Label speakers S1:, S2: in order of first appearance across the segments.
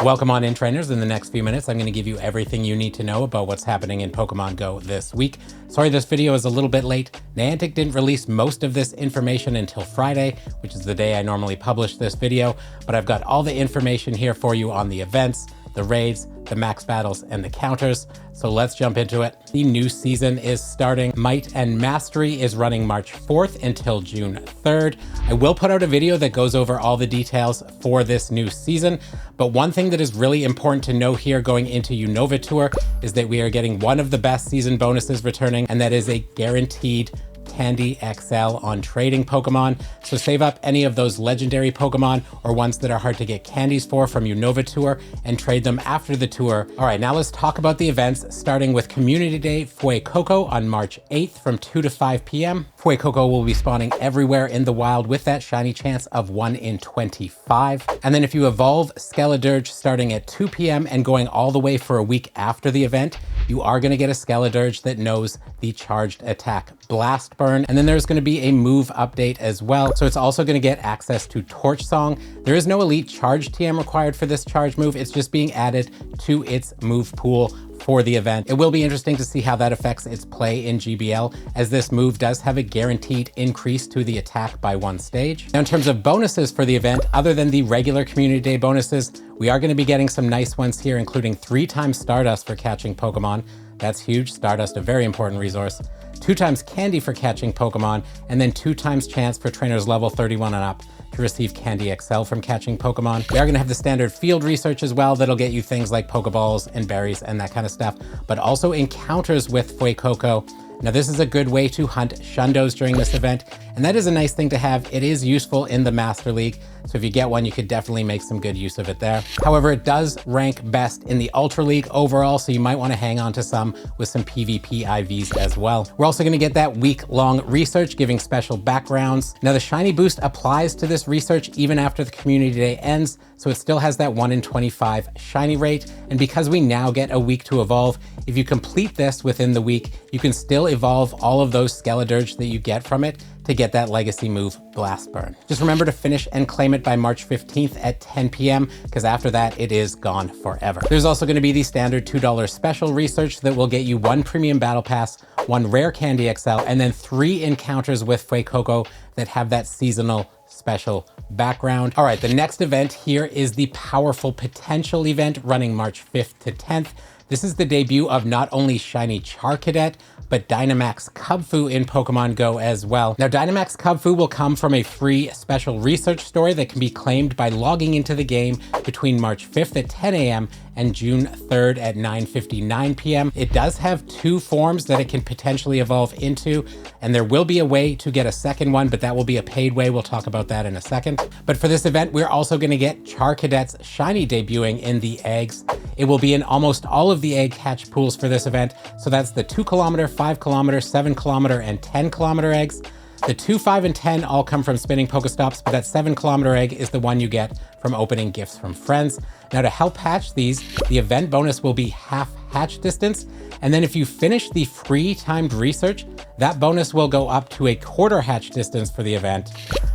S1: Welcome on in, trainers. In the next few minutes, I'm going to give you everything you need to know about what's happening in Pokemon Go this week. Sorry this video is a little bit late. Niantic didn't release most of this information until Friday, which is the day I normally publish this video, but I've got all the information here for you on the events, the raids, the max battles, and the counters. So let's jump into it. The new season is starting. Might and Mastery is running March 4th until June 3rd. I will put out a video that goes over all the details for this new season, but one thing that is really important to know here going into Unova Tour is that we are getting one of the best season bonuses returning, and that is a guaranteed Candy XL on trading Pokemon. So save up any of those legendary Pokemon or ones that are hard to get candies for from Unova Tour and trade them after the tour. All right, now let's talk about the events, starting with Community Day Fuecoco on March 8th from 2 to 5 p.m. Fuecoco will be spawning everywhere in the wild with that shiny chance of 1 in 25. And then if you evolve Skeledirge starting at 2 p.m. and going all the way for a week after the event, you are going to get a Skeledirge that knows the charged attack Blast Burn. And then there's going to be a move update as well. So it's also going to get access to Torch Song. There is no elite charge TM required for this charge move. It's just being added to its move pool for the event. It will be interesting to see how that affects its play in GBL, as this move does have a guaranteed increase to the attack by 1 stage. Now, in terms of bonuses for the event, other than the regular Community Day bonuses, we are going to be getting some nice ones here, including 3 times Stardust for catching Pokemon. That's huge. Stardust, a very important resource. 2 times Candy for catching Pokemon, and then 2 times chance for trainers level 31 and up to receive Candy XL from catching Pokemon. We are going to have the standard field research as well that'll get you things like Pokeballs and berries and that kind of stuff, but also encounters with Fuecoco. Now, this is a good way to hunt Shundos during this event, and that is a nice thing to have. It is useful in the Master League, so if you get one, you could definitely make some good use of it there. However, it does rank best in the Ultra League overall, so you might want to hang on to some with some PvP IVs as well. We're also going to get that week-long research giving special backgrounds. Now, the shiny boost applies to this research even after the Community Day ends, so it still has that 1 in 25 shiny rate. And because we now get a week to evolve, if you complete this within the week, you can still evolve all of those Skeledirge that you get from it to get that legacy move Blast Burn. Just remember to finish and claim it by March 15th at 10 p.m. because after that, it is gone forever. There's also going to be the standard $2 special research that will get you 1 premium battle pass, 1 rare Candy XL, and then 3 encounters with Fuecoco that have that seasonal special background. All right, the next event here is the Powerful Potential event running March 5th to 10th. This is the debut of not only shiny Charcadet, but Dynamax Kubfu in Pokemon Go as well. Now, Dynamax Kubfu will come from a free special research story that can be claimed by logging into the game between March 5th at 10 a.m. and June 3rd at 9:59 p.m. It does have 2 forms that it can potentially evolve into, and there will be a way to get a second one, but that will be a paid way. We'll talk about that in a second. But for this event, we're also going to get Charcadet's shiny debuting in the eggs. It will be in almost all of the egg hatch pools for this event. So that's the 2 kilometer, 5 kilometer, 7 kilometer, and 10 kilometer eggs. The 2, 5, and 10 all come from spinning Pokestops, but that 7 kilometer egg is the one you get from opening gifts from friends. Now, to help hatch these, the event bonus will be half hatch distance. And then if you finish the free timed research, that bonus will go up to a quarter hatch distance for the event.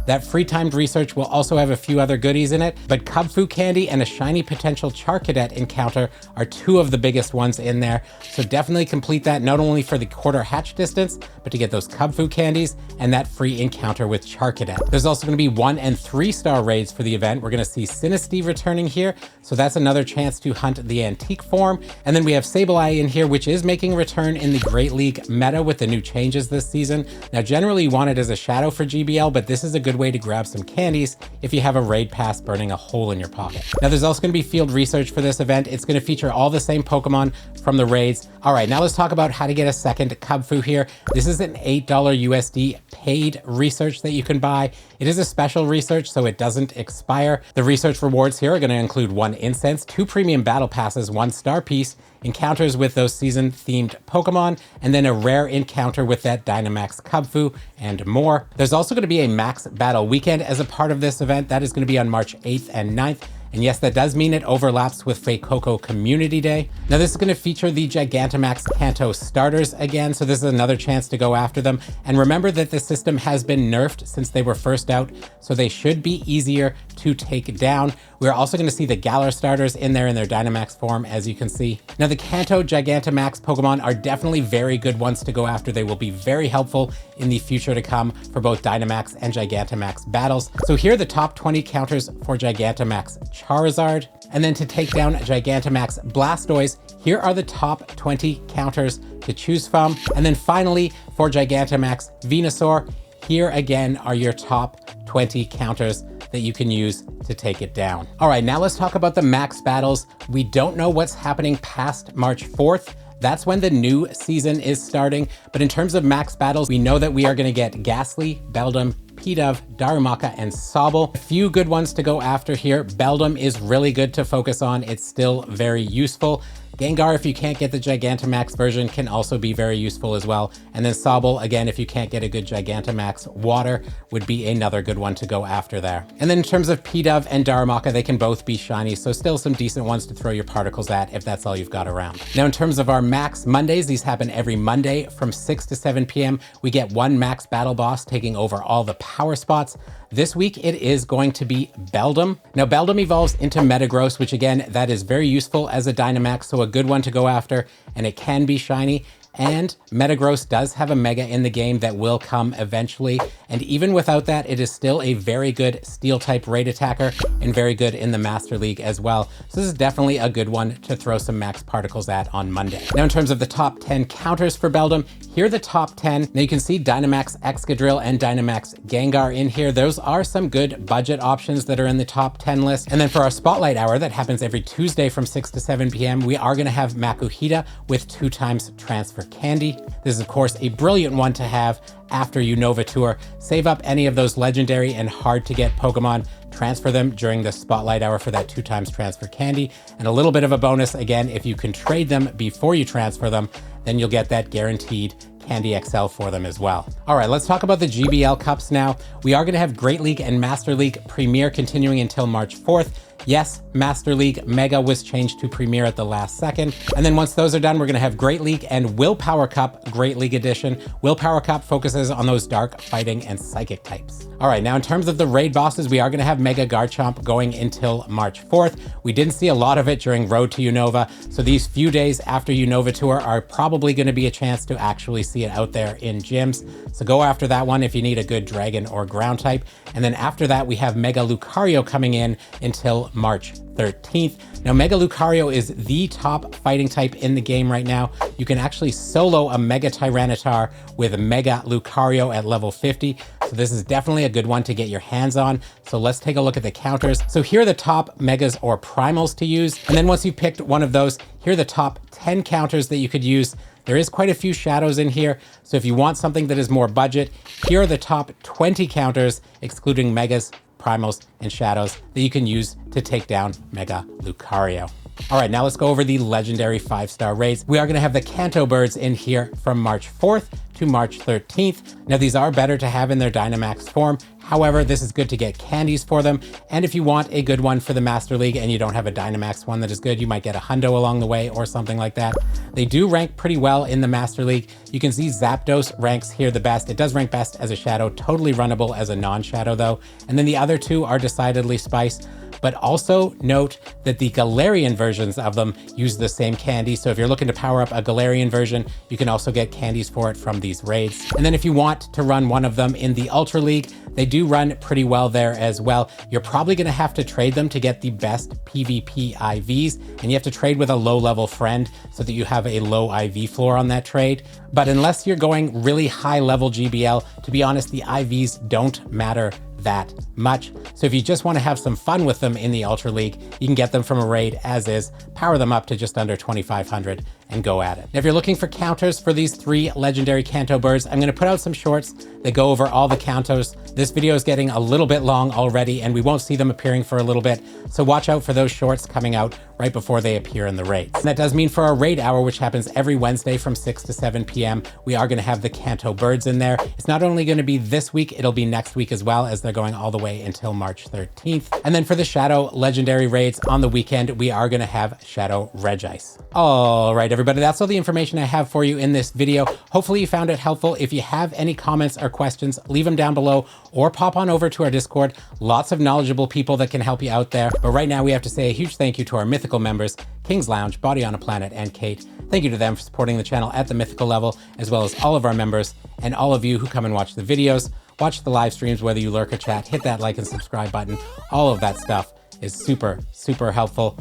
S1: That free timed research will also have a few other goodies in it, but Kubfu Candy and a shiny potential Charcadet encounter are 2 of the biggest ones in there. So definitely complete that, not only for the quarter hatch distance, but to get those Kubfu candies and that free encounter with Charcadet. There's also going to be 1 and 3 star raids for the event. We're going to see Sinistea returning here, so that's another chance to hunt the antique form. And then we have Sableye in here, which is making a return in the Great League meta with the new changes this season. Now, generally you want it as a shadow for GBL, but this is a good way to grab some candies if you have a raid pass burning a hole in your pocket. Now, there's also going to be field research for this event. It's going to feature all the same Pokemon from the raids. All right, now let's talk about how to get a second Kubfu here. This is an $8 USD paid research that you can buy. It is a special research, so it doesn't expire. The research rewards here are going to include 1 incense, 2 premium battle passes, 1 star piece, encounters with those season-themed Pokemon, and then a rare encounter with that Dynamax Kubfu, and more. There's also going to be a max battle weekend as a part of this event. That is going to be on March 8th and 9th, And yes, that does mean it overlaps with Fuecoco Community Day. Now this is going to feature the Gigantamax Kanto starters again, so this is another chance to go after them. And remember that the system has been nerfed since they were first out, so they should be easier to take down. We're also going to see the Galar starters in there in their Dynamax form, as you can see. Now the Kanto Gigantamax Pokemon are definitely very good ones to go after. They will be very helpful in the future to come for both Dynamax and Gigantamax battles. So here are the top 20 counters for Gigantamax Charizard. And then to take down Gigantamax Blastoise, here are the top 20 counters to choose from. And then finally, for Gigantamax Venusaur, here again are your top 20 counters that you can use to take it down. All right, now let's talk about the max battles. We don't know what's happening past March 4th. That's when the new season is starting. But in terms of max battles, we know that we are going to get Ghastly, Beldum, Pidove, Darumaka, and Sobble. A few good ones to go after here. Beldum is really good to focus on. It's still very useful. Gengar, if you can't get the Gigantamax version, can also be very useful as well. And then Sobble, again, if you can't get a good Gigantamax Water, would be another good one to go after there. And then in terms of Pidove and Darumaka, they can both be shiny, so still some decent ones to throw your particles at if that's all you've got around. Now in terms of our max Mondays, these happen every Monday from 6 to 7 p.m. We get one max battle boss taking over all the power spots. This week, it is going to be Beldum. Now, Beldum evolves into Metagross, which again, that is very useful as a Dynamax, so a good one to go after, and it can be shiny. And Metagross does have a Mega in the game that will come eventually. And even without that, it is still a very good Steel-type raid attacker and very good in the Master League as well. So this is definitely a good one to throw some max particles at on Monday. Now, in terms of the top 10 counters for Beldum, here are the top 10. Now you can see Dynamax Excadrill and Dynamax Gengar in here. Those are some good budget options that are in the top 10 list. And then for our Spotlight Hour that happens every Tuesday from 6 to 7 p.m., we are going to have Makuhita with 2 times transfer candy. This is of course a brilliant one to have after Unova Tour. Save up any of those legendary and hard to get Pokemon, transfer them during the Spotlight Hour for that 2 times transfer candy. And a little bit of a bonus again, if you can trade them before you transfer them, then you'll get that guaranteed Candy XL for them as well. All right, let's talk about the GBL Cups now. We are going to have Great League and Master League Premier continuing until March 4th. Yes, Master League Mega was changed to Premier at the last second. And then once those are done, we're going to have Great League and Willpower Cup Great League Edition. Willpower Cup focuses on those dark, fighting, and psychic types. All right, now in terms of the raid bosses, we are going to have Mega Garchomp going until March 4th. We didn't see a lot of it during Road to Unova, so these few days after Unova Tour are probably going to be a chance to actually see it out there in gyms. So go after that one if you need a good dragon or ground type. And then after that, we have Mega Lucario coming in until March 13th. Now, Mega Lucario is the top fighting type in the game right now. You can actually solo a Mega Tyranitar with Mega Lucario at level 50. So this is definitely a good one to get your hands on. So let's take a look at the counters. So here are the top Megas or Primals to use. And then once you've picked one of those, here are the top 10 counters that you could use. There is quite a few shadows in here, so if you want something that is more budget, here are the top 20 counters, excluding Megas, Primals, and Shadows, that you can use to take down Mega Lucario. All right, now let's go over the legendary 5-star raids. We are going to have the Kanto birds in here from March 4th to March 13th. Now, these are better to have in their Dynamax form. However, this is good to get candies for them. And if you want a good one for the Master League and you don't have a Dynamax one that is good, you might get a Hundo along the way or something like that. They do rank pretty well in the Master League. You can see Zapdos ranks here the best. It does rank best as a Shadow, totally runnable as a non-Shadow though. And then the other two are decidedly Spice. But also note that the Galarian versions of them use the same candy. So if you're looking to power up a Galarian version, you can also get candies for it from these raids. And then if you want to run one of them in the Ultra League, they do run pretty well there as well. You're probably going to have to trade them to get the best PvP IVs, and you have to trade with a low level friend so that you have a low IV floor on that trade. But unless you're going really high level GBL, to be honest, the IVs don't matter that much. So if you just want to have some fun with them in the Ultra League, you can get them from a raid as is, power them up to just under 2,500, and go at it. Now, if you're looking for counters for these 3 legendary Kanto birds, I'm gonna put out some shorts that go over all the counters. This video is getting a little bit long already, and we won't see them appearing for a little bit, so watch out for those shorts coming out right before they appear in the raids. And that does mean for our raid hour, which happens every Wednesday from 6 to 7 p.m., we are gonna have the Kanto birds in there. It's not only gonna be this week, it'll be next week as well, as they're going all the way until March 13th. And then for the Shadow legendary raids on the weekend, we are gonna have Shadow Regice. All right, everybody, that's all the information I have for you in this video. Hopefully you found it helpful. If you have any comments or questions, leave them down below or pop on over to our Discord. Lots of knowledgeable people that can help you out there. But right now we have to say a huge thank you to our mythical members, King's Lounge, Body on a Planet, and Kate. Thank you to them for supporting the channel at the mythical level, as well as all of our members and all of you who come and watch the videos, watch the live streams, whether you lurk or chat, hit that like and subscribe button. All of that stuff is super, super helpful.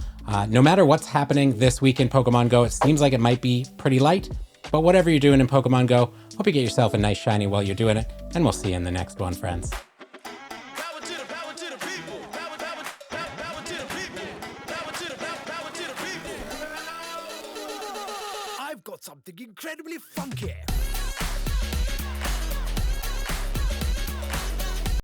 S1: No matter what's happening this week in Pokemon Go, it seems like it might be pretty light, but whatever you're doing in Pokemon Go, hope you get yourself a nice shiny while you're doing it, and we'll see you in the next one, friends.
S2: I've got something incredibly funky.